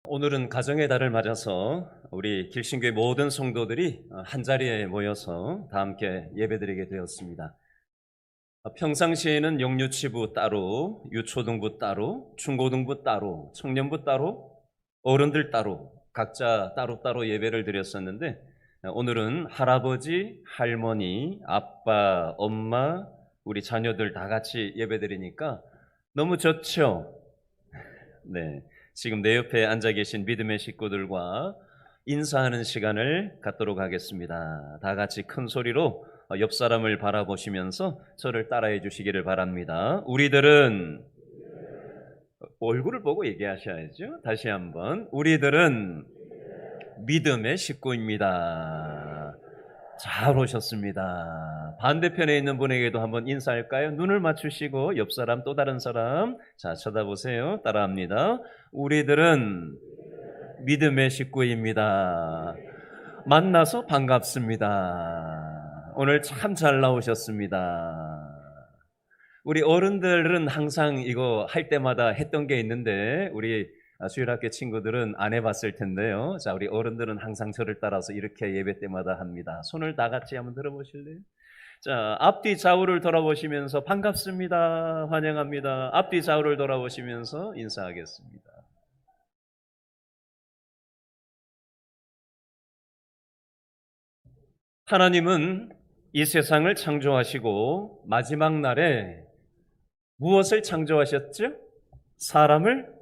오늘은 가정의 달을 맞아서 우리 길신교회 모든 성도들이 한자리에 모여서 다 함께 예배드리게 되었습니다. 평상시에는 영유치부 따로, 유초등부 따로, 중고등부 따로, 청년부 따로, 어른들 따로 각자 따로따로 예배를 드렸었는데, 오늘은 할아버지, 할머니, 아빠, 엄마, 우리 자녀들 다 같이 예배드리니까 너무 좋죠? 네. 지금 내 옆에 앉아 계신 믿음의 식구들과 인사하는 시간을 갖도록 하겠습니다. 다 같이 큰 소리로 옆 사람을 바라보시면서 저를 따라해 주시기를 바랍니다. 우리들은 얼굴을 보고 얘기하셔야죠. 다시 한번. 우리들은 믿음의 식구입니다. 잘 오셨습니다. 반대편에 있는 분에게도 한번 인사할까요? 눈을 맞추시고 옆 사람 또 다른 사람 자 쳐다보세요. 따라합니다. 우리들은 믿음의 식구입니다. 만나서 반갑습니다. 오늘 참 잘 나오셨습니다. 우리 어른들은 항상 이거 할 때마다 했던 게 있는데 우리 주일학교 친구들은 안 해봤을 텐데요. 자, 우리 어른들은 항상 저를 따라서 이렇게 예배 때마다 합니다. 손을 다 같이 한번 들어보실래요? 자, 앞뒤 좌우를 돌아보시면서 반갑습니다. 환영합니다. 앞뒤 좌우를 돌아보시면서 인사하겠습니다. 하나님은 이 세상을 창조하시고 마지막 날에 무엇을 창조하셨죠? 사람을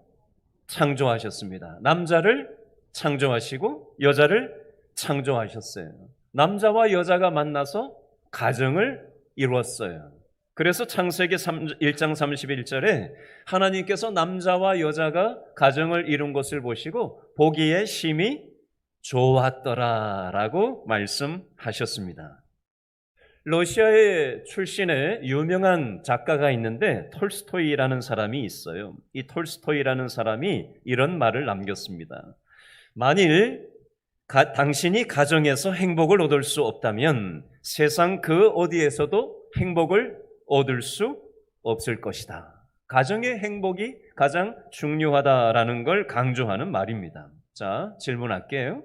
창조하셨습니다. 남자를 창조하시고 여자를 창조하셨어요. 남자와 여자가 만나서 가정을 이루었어요. 그래서 창세기 1장 31절에 하나님께서 남자와 여자가 가정을 이룬 것을 보시고 보기에 심히 좋았더라라고 말씀하셨습니다. 러시아의 출신의 유명한 작가가 있는데 톨스토이라는 사람이 있어요. 이 톨스토이라는 사람이 이런 말을 남겼습니다. 만일 당신이 가정에서 행복을 얻을 수 없다면 세상 그 어디에서도 행복을 얻을 수 없을 것이다. 가정의 행복이 가장 중요하다라는 걸 강조하는 말입니다. 자, 질문할게요.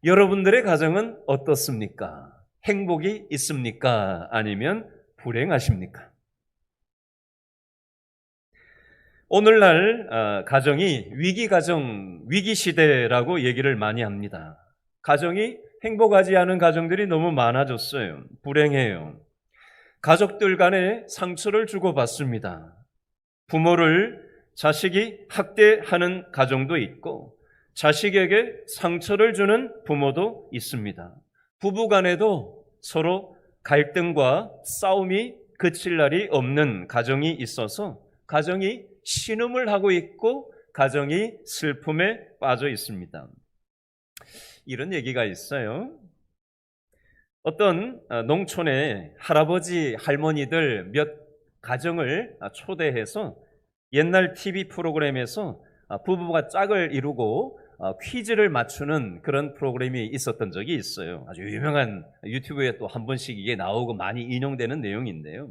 여러분들의 가정은 어떻습니까? 행복이 있습니까? 아니면 불행하십니까? 오늘날 가정이 위기가정, 위기시대라고 얘기를 많이 합니다. 가정이 행복하지 않은 가정들이 너무 많아졌어요. 불행해요. 가족들 간에 상처를 주고받습니다. 부모를 자식이 학대하는 가정도 있고 자식에게 상처를 주는 부모도 있습니다. 부부 간에도 서로 갈등과 싸움이 그칠 날이 없는 가정이 있어서 가정이 신음을 하고 있고 가정이 슬픔에 빠져 있습니다. 이런 얘기가 있어요. 어떤 농촌의 할아버지, 할머니들 몇 가정을 초대해서 옛날 TV 프로그램에서 부부가 짝을 이루고 퀴즈를 맞추는 그런 프로그램이 있었던 적이 있어요. 아주 유명한 유튜브에 또 한 번씩 이게 나오고 많이 인용되는 내용인데요.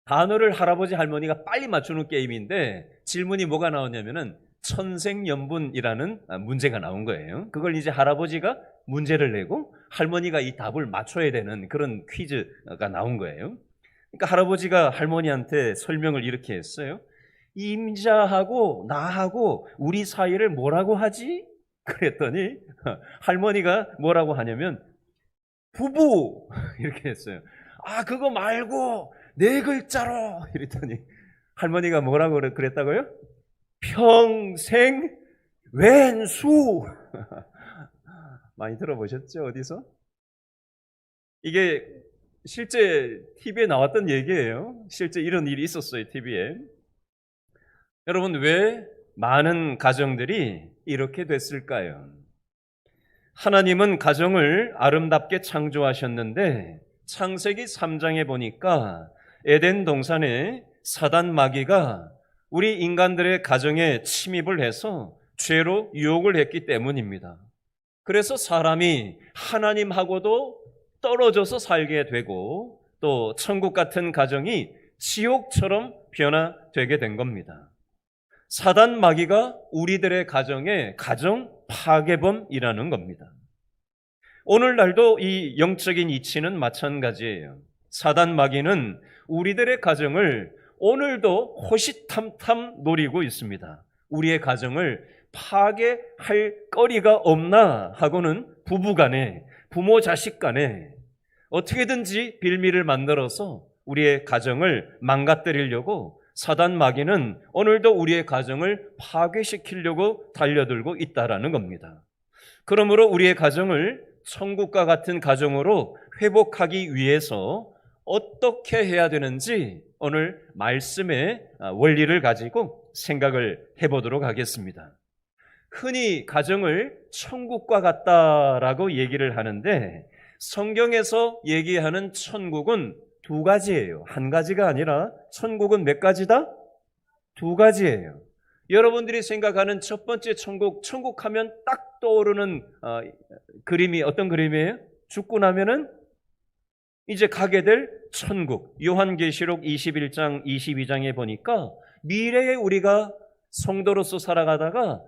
단어를 할아버지 할머니가 빨리 맞추는 게임인데 질문이 뭐가 나오냐면은 천생연분이라는 문제가 나온 거예요. 그걸 이제 할아버지가 문제를 내고 할머니가 이 답을 맞춰야 되는 그런 퀴즈가 나온 거예요. 그러니까 할아버지가 할머니한테 설명을 이렇게 했어요. 임자하고 나하고 우리 사이를 뭐라고 하지? 그랬더니 할머니가 뭐라고 하냐면 부부 이렇게 했어요. 아, 그거 말고 네 글자로 이랬더니 할머니가 뭐라고 그랬다고요? 평생 왼수. 많이 들어보셨죠? 어디서? 이게 실제 TV에 나왔던 얘기예요. 실제 이런 일이 있었어요, TV에. 여러분, 왜 많은 가정들이 이렇게 됐을까요? 하나님은 가정을 아름답게 창조하셨는데 창세기 3장에 보니까 에덴 동산에 사단 마귀가 우리 인간들의 가정에 침입을 해서 죄로 유혹을 했기 때문입니다. 그래서 사람이 하나님하고도 떨어져서 살게 되고 또 천국 같은 가정이 지옥처럼 변화되게 된 겁니다. 사단 마귀가 우리들의 가정의 가정 파괴범이라는 겁니다. 오늘날도 이 영적인 이치는 마찬가지예요. 사단 마귀는 우리들의 가정을 오늘도 호시탐탐 노리고 있습니다. 우리의 가정을 파괴할 거리가 없나 하고는 부부간에, 부모 자식 간에 어떻게든지 빌미를 만들어서 우리의 가정을 망가뜨리려고 사단 마귀는 오늘도 우리의 가정을 파괴시키려고 달려들고 있다라는 겁니다. 그러므로 우리의 가정을 천국과 같은 가정으로 회복하기 위해서 어떻게 해야 되는지 오늘 말씀의 원리를 가지고 생각을 해보도록 하겠습니다. 흔히 가정을 천국과 같다라고 얘기를 하는데 성경에서 얘기하는 천국은 두 가지예요. 한 가지가 아니라 천국은 몇 가지다? 두 가지예요. 여러분들이 생각하는 첫 번째 천국 하면 딱 떠오르는 그림이 어떤 그림이에요? 죽고 나면은 이제 가게 될 천국. 요한계시록 21장, 22장에 보니까 미래에 우리가 성도로서 살아가다가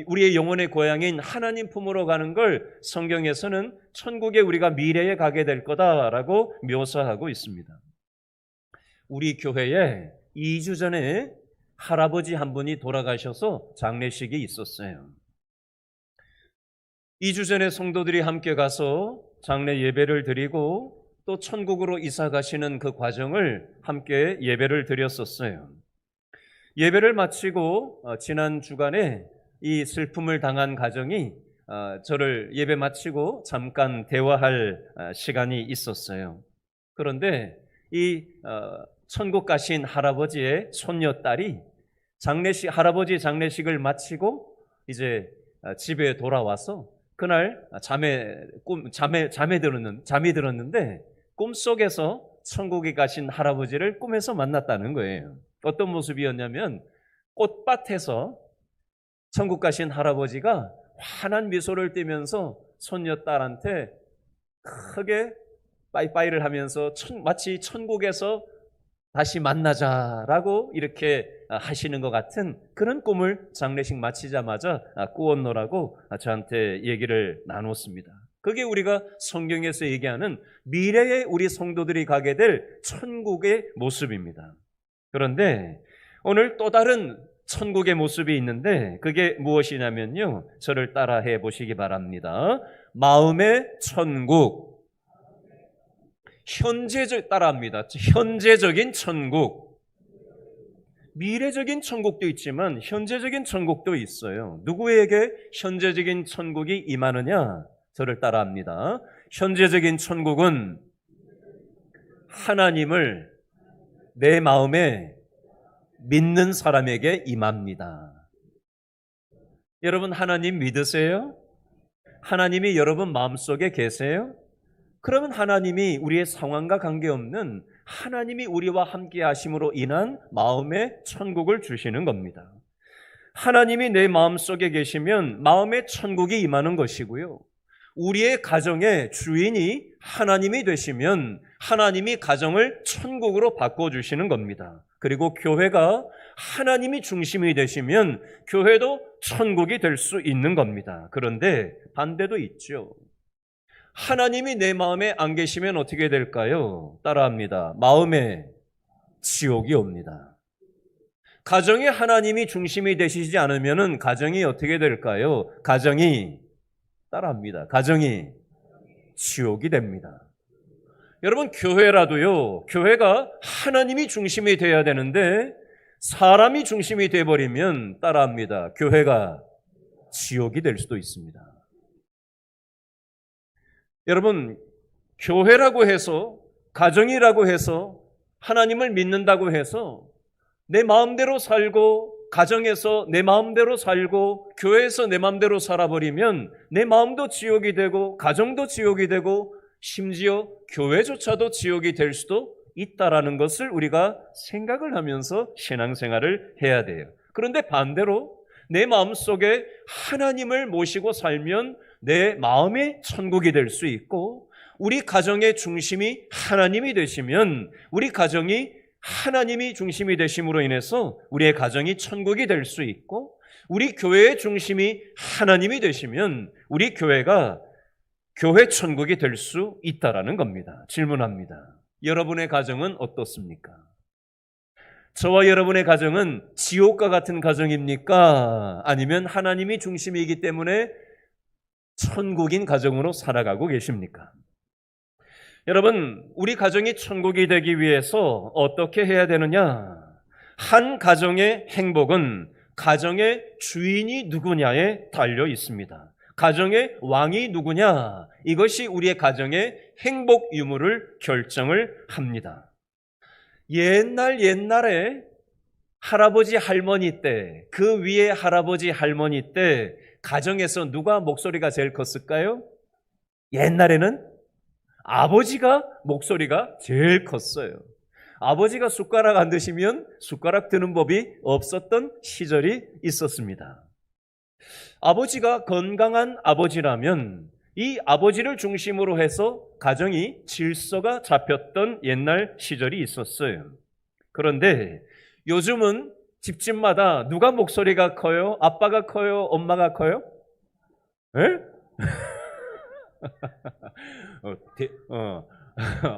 우리의 영혼의 고향인 하나님 품으로 가는 걸 성경에서는 천국에 우리가 미래에 가게 될 거다라고 묘사하고 있습니다. 우리 교회에 2주 전에 할아버지 한 분이 돌아가셔서 장례식이 있었어요. 2주 전에 성도들이 함께 가서 장례 예배를 드리고 또 천국으로 이사 가시는 그 과정을 함께 예배를 드렸었어요. 예배를 마치고 지난 주간에 이 슬픔을 당한 가정이 저를 예배 마치고 잠깐 대화할 시간이 있었어요. 그런데 이 천국 가신 할아버지의 손녀딸이 할아버지 장례식을 마치고 이제 집에 돌아와서 그날 잠이 들었는데 꿈속에서 천국에 가신 할아버지를 꿈에서 만났다는 거예요. 어떤 모습이었냐면 꽃밭에서 천국 가신 할아버지가 환한 미소를 띠면서 손녀딸한테 크게 빠이빠이를 하면서 마치 천국에서 다시 만나자라고 이렇게 하시는 것 같은 그런 꿈을 장례식 마치자마자 꾸었노라고 저한테 얘기를 나눴습니다. 그게 우리가 성경에서 얘기하는 미래에 우리 성도들이 가게 될 천국의 모습입니다. 그런데 오늘 또 다른 천국의 모습이 있는데 그게 무엇이냐면요. 저를 따라해 보시기 바랍니다. 마음의 천국. 따라합니다. 현재적인 천국. 미래적인 천국도 있지만 현재적인 천국도 있어요. 누구에게 현재적인 천국이 임하느냐? 저를 따라합니다. 현재적인 천국은 하나님을 내 마음에 믿는 사람에게 임합니다. 여러분 하나님 믿으세요? 하나님이 여러분 마음속에 계세요? 그러면 하나님이 우리의 상황과 관계없는 하나님이 우리와 함께 하심으로 인한 마음의 천국을 주시는 겁니다. 하나님이 내 마음속에 계시면 마음의 천국이 임하는 것이고요. 우리의 가정의 주인이 하나님이 되시면 하나님이 가정을 천국으로 바꿔주시는 겁니다. 그리고 교회가 하나님이 중심이 되시면 교회도 천국이 될 수 있는 겁니다. 그런데 반대도 있죠. 하나님이 내 마음에 안 계시면 어떻게 될까요? 따라합니다. 마음에 지옥이 옵니다. 가정에 하나님이 중심이 되시지 않으면 가정이 어떻게 될까요? 따라합니다. 가정이 지옥이 됩니다. 여러분 교회라도요. 교회가 하나님이 중심이 되어야 되는데 사람이 중심이 되어버리면 따라합니다. 교회가 지옥이 될 수도 있습니다. 여러분 교회라고 해서 가정이라고 해서 하나님을 믿는다고 해서 내 마음대로 살고 가정에서 내 마음대로 살고 교회에서 내 마음대로 살아버리면 내 마음도 지옥이 되고 가정도 지옥이 되고 심지어 교회조차도 지옥이 될 수도 있다라는 것을 우리가 생각을 하면서 신앙생활을 해야 돼요. 그런데 반대로 내 마음속에 하나님을 모시고 살면 내 마음의 천국이 될 수 있고 우리 가정의 중심이 하나님이 되시면 우리 가정이 하나님이 중심이 되심으로 인해서 우리의 가정이 천국이 될 수 있고, 우리 교회의 중심이 하나님이 되시면 우리 교회가 교회 천국이 될 수 있다라는 겁니다. 질문합니다. 여러분의 가정은 어떻습니까? 저와 여러분의 가정은 지옥과 같은 가정입니까? 아니면 하나님이 중심이기 때문에 천국인 가정으로 살아가고 계십니까? 여러분, 우리 가정이 천국이 되기 위해서 어떻게 해야 되느냐? 한 가정의 행복은 가정의 주인이 누구냐에 달려 있습니다. 가정의 왕이 누구냐? 이것이 우리의 가정의 행복 유무를 결정을 합니다. 옛날에 할아버지 할머니 때, 그 위에 할아버지 할머니 때 가정에서 누가 목소리가 제일 컸을까요? 옛날에는 아버지가 목소리가 제일 컸어요. 아버지가 숟가락 안 드시면 숟가락 드는 법이 없었던 시절이 있었습니다. 아버지가 건강한 아버지라면 이 아버지를 중심으로 해서 가정이 질서가 잡혔던 옛날 시절이 있었어요. 그런데 요즘은 집집마다 누가 목소리가 커요? 아빠가 커요? 엄마가 커요? 에?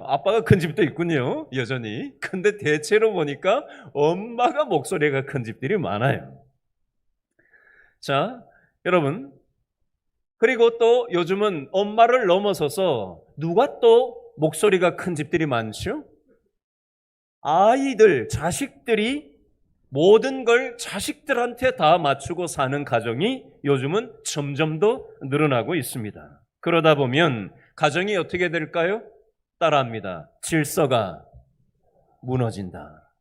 아빠가 큰 집도 있군요, 여전히. 근데 대체로 보니까 엄마가 목소리가 큰 집들이 많아요. 자, 여러분, 그리고 또 요즘은 엄마를 넘어서서 누가 또 목소리가 큰 집들이 많죠? 아이들, 자식들이 모든 걸 자식들한테 다 맞추고 사는 가정이 요즘은 점점 더 늘어나고 있습니다. 그러다 보면 가정이 어떻게 될까요? 따라합니다. 질서가 무너진다.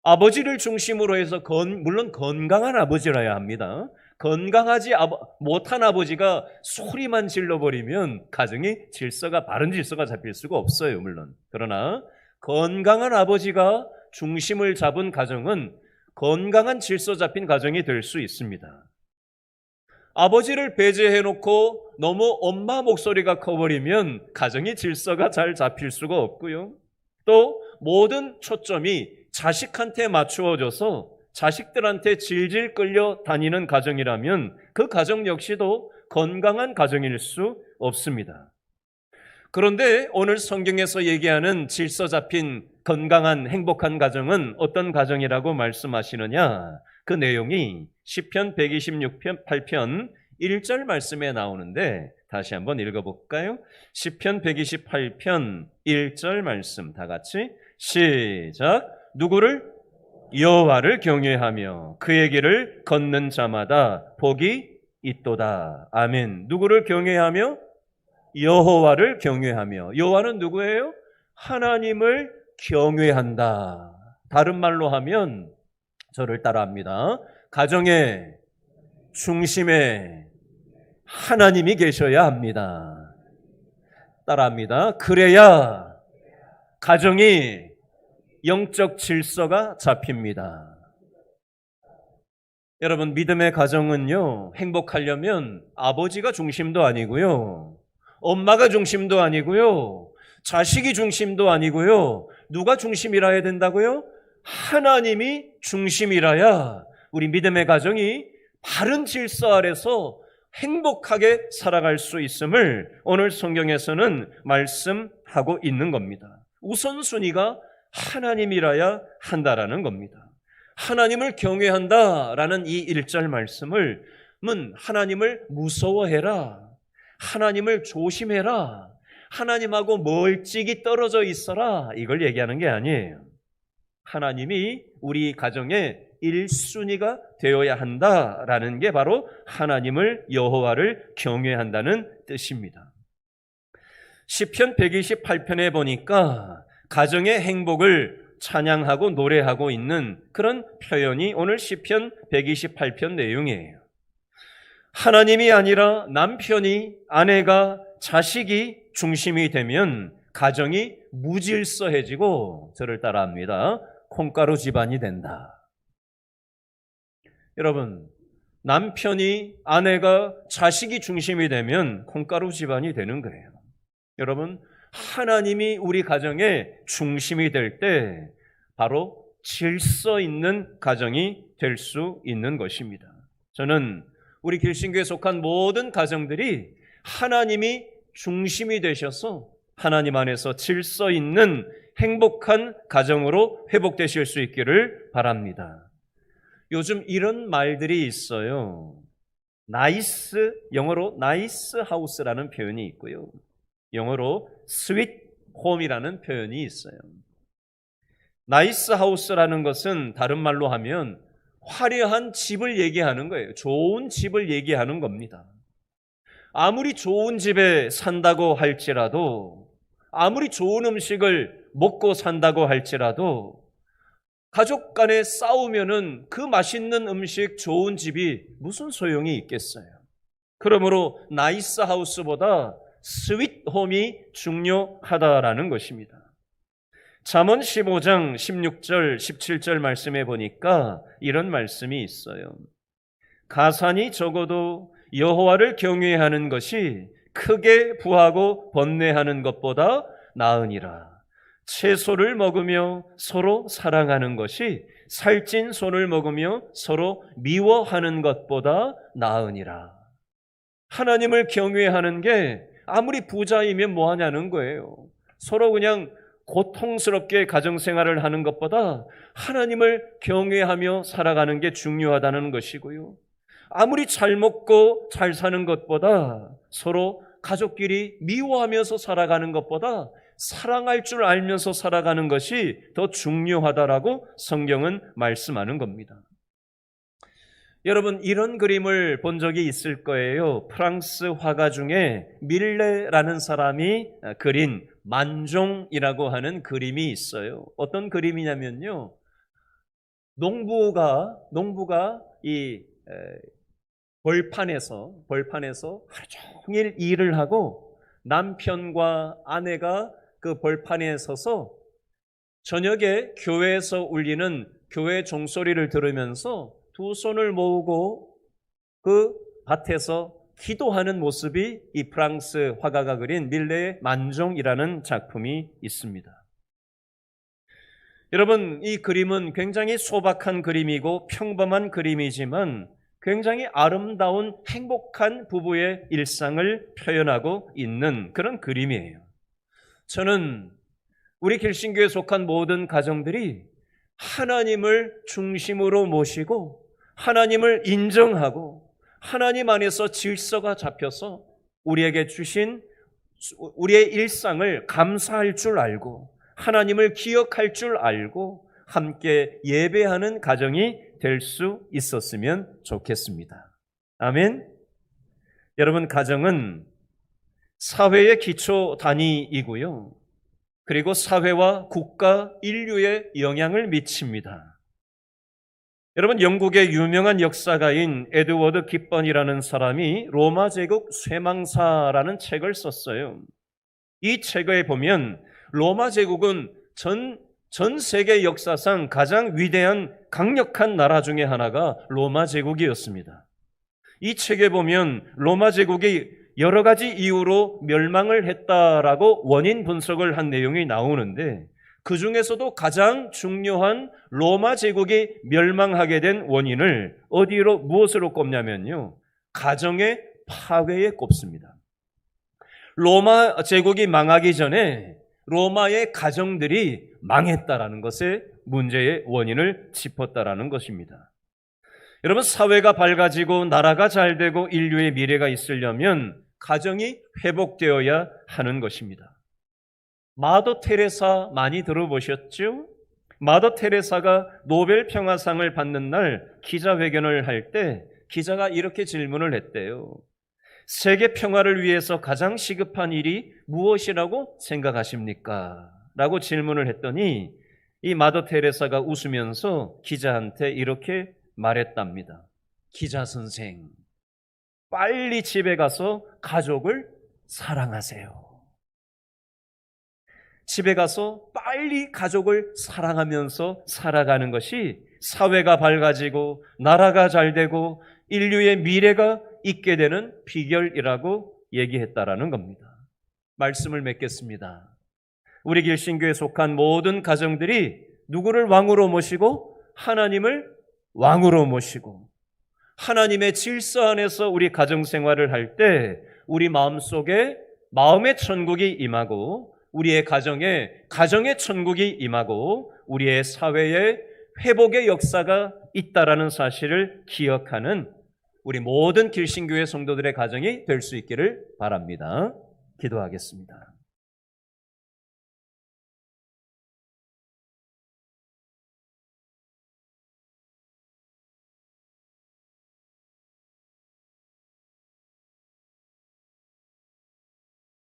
아버지를 중심으로 해서 물론 건강한 아버지라야 합니다. 건강하지 못한 아버지가 소리만 질러버리면 가정이 바른 질서가 잡힐 수가 없어요, 물론. 그러나 건강한 아버지가 중심을 잡은 가정은 건강한 질서 잡힌 가정이 될 수 있습니다. 아버지를 배제해놓고 너무 엄마 목소리가 커버리면 가정이 질서가 잘 잡힐 수가 없고요. 또 모든 초점이 자식한테 맞추어져서 자식들한테 질질 끌려 다니는 가정이라면 그 가정 역시도 건강한 가정일 수 없습니다. 그런데 오늘 성경에서 얘기하는 질서 잡힌 건강한 행복한 가정은 어떤 가정이라고 말씀하시느냐? 그 내용이 시편 126편 8편 1절 말씀에 나오는데 다시 한번 읽어볼까요? 시편 128편 1절 말씀 다 같이 시작. 누구를? 여호와를 경외하며 그의 길을 걷는 자마다 복이 있도다. 아멘. 누구를 경외하며? 여호와를 경외하며. 여호와는 누구예요? 하나님을 경외한다. 다른 말로 하면 저를 따라합니다. 가정의 중심에 하나님이 계셔야 합니다. 따라합니다. 그래야 가정이 영적 질서가 잡힙니다. 여러분, 믿음의 가정은요, 행복하려면 아버지가 중심도 아니고요, 엄마가 중심도 아니고요, 자식이 중심도 아니고요, 누가 중심이라야 된다고요? 하나님이 중심이라야 우리 믿음의 가정이 바른 질서 아래서 행복하게 살아갈 수 있음을 오늘 성경에서는 말씀하고 있는 겁니다. 우선순위가 하나님이라야 한다라는 겁니다. 하나님을 경외한다라는 이 1절 말씀을 하나님을 무서워해라, 하나님을 조심해라, 하나님하고 멀찍이 떨어져 있어라, 이걸 얘기하는 게 아니에요. 하나님이 우리 가정의 1순위가 되어야 한다라는 게 바로 하나님을, 여호와를 경외한다는 뜻입니다. 시편 128편에 보니까 가정의 행복을 찬양하고 노래하고 있는 그런 표현이 오늘 시편 128편 내용이에요. 하나님이 아니라 남편이, 아내가, 자식이 중심이 되면 가정이 무질서해지고, 저를 따라합니다, 콩가루 집안이 된다. 여러분, 남편이, 아내가, 자식이 중심이 되면 콩가루 집안이 되는 거예요. 여러분, 하나님이 우리 가정의 중심이 될 때 바로 질서 있는 가정이 될 수 있는 것입니다. 저는 우리 길신교에 속한 모든 가정들이 하나님이 중심이 되셔서 하나님 안에서 질서 있는 행복한 가정으로 회복되실 수 있기를 바랍니다. 요즘 이런 말들이 있어요. 영어로 나이스 하우스라는 표현이 있고요. 영어로 스윗 홈이라는 표현이 있어요. 나이스 하우스라는 것은 다른 말로 하면 화려한 집을 얘기하는 거예요. 좋은 집을 얘기하는 겁니다. 아무리 좋은 집에 산다고 할지라도, 아무리 좋은 음식을 먹고 산다고 할지라도 가족 간에 싸우면은 그 맛있는 음식, 좋은 집이 무슨 소용이 있겠어요? 그러므로 나이스 하우스보다 스윗 홈이 중요하다라는 것입니다. 잠언 15장 16절 17절 말씀에 보니까 이런 말씀이 있어요. 가산이 적어도 여호와를 경외하는 것이 크게 부하고 번뇌하는 것보다 나으니라. 채소를 먹으며 서로 사랑하는 것이 살찐 손을 먹으며 서로 미워하는 것보다 나으니라. 하나님을 경외하는 게 아무리 부자이면 뭐하냐는 거예요. 서로 그냥 고통스럽게 가정생활을 하는 것보다 하나님을 경외하며 살아가는 게 중요하다는 것이고요. 아무리 잘 먹고 잘 사는 것보다 서로 가족끼리 미워하면서 살아가는 것보다 사랑할 줄 알면서 살아가는 것이 더 중요하다라고 성경은 말씀하는 겁니다. 여러분, 이런 그림을 본 적이 있을 거예요. 프랑스 화가 중에 밀레라는 사람이 그린 만종이라고 하는 그림이 있어요. 어떤 그림이냐면요, 농부가 이 벌판에서 하루 종일 일을 하고 남편과 아내가 그 벌판에 서서 저녁에 교회에서 울리는 교회 종소리를 들으면서 두 손을 모으고 그 밭에서 기도하는 모습이 이 프랑스 화가가 그린 밀레의 만종이라는 작품이 있습니다. 여러분, 이 그림은 굉장히 소박한 그림이고 평범한 그림이지만 굉장히 아름다운 행복한 부부의 일상을 표현하고 있는 그런 그림이에요. 저는 우리 길신교에 속한 모든 가정들이 하나님을 중심으로 모시고 하나님을 인정하고 하나님 안에서 질서가 잡혀서 우리에게 주신 우리의 일상을 감사할 줄 알고 하나님을 기억할 줄 알고 함께 예배하는 가정이 될 수 있었으면 좋겠습니다. 아멘. 여러분, 가정은 사회의 기초 단위이고요. 그리고 사회와 국가, 인류에 영향을 미칩니다. 여러분, 영국의 유명한 역사가인 에드워드 깃번이라는 사람이 로마 제국 쇠망사라는 책을 썼어요. 이 책에 보면 로마 제국은 전 세계 역사상 가장 위대한 강력한 나라 중에 하나가 로마 제국이었습니다. 이 책에 보면 로마 제국이 여러 가지 이유로 멸망을 했다라고 원인 분석을 한 내용이 나오는데 그 중에서도 가장 중요한 로마 제국이 멸망하게 된 원인을 무엇으로 꼽냐면요, 가정의 파괴에 꼽습니다. 로마 제국이 망하기 전에 로마의 가정들이 망했다라는 것에 문제의 원인을 짚었다라는 것입니다. 여러분, 사회가 밝아지고 나라가 잘 되고 인류의 미래가 있으려면 가정이 회복되어야 하는 것입니다. 마더 테레사 많이 들어보셨죠? 마더 테레사가 노벨 평화상을 받는 날 기자회견을 할 때 기자가 이렇게 질문을 했대요. 세계 평화를 위해서 가장 시급한 일이 무엇이라고 생각하십니까? 라고 질문을 했더니 이 마더 테레사가 웃으면서 기자한테 이렇게 말했답니다. 기자 선생, 빨리 집에 가서 가족을 사랑하세요. 집에 가서 빨리 가족을 사랑하면서 살아가는 것이 사회가 밝아지고 나라가 잘 되고 인류의 미래가 있게 되는 비결이라고 얘기했다라는 겁니다. 말씀을 맺겠습니다. 우리 길신교에 속한 모든 가정들이 누구를 왕으로 모시고 하나님을 왕으로 모시고 하나님의 질서 안에서 우리 가정 생활을 할 때 우리 마음속에 마음의 천국이 임하고 우리의 가정의 천국이 임하고 우리의 사회에 회복의 역사가 있다라는 사실을 기억하는 우리 모든 길신교회 성도들의 가정이 될 수 있기를 바랍니다. 기도하겠습니다.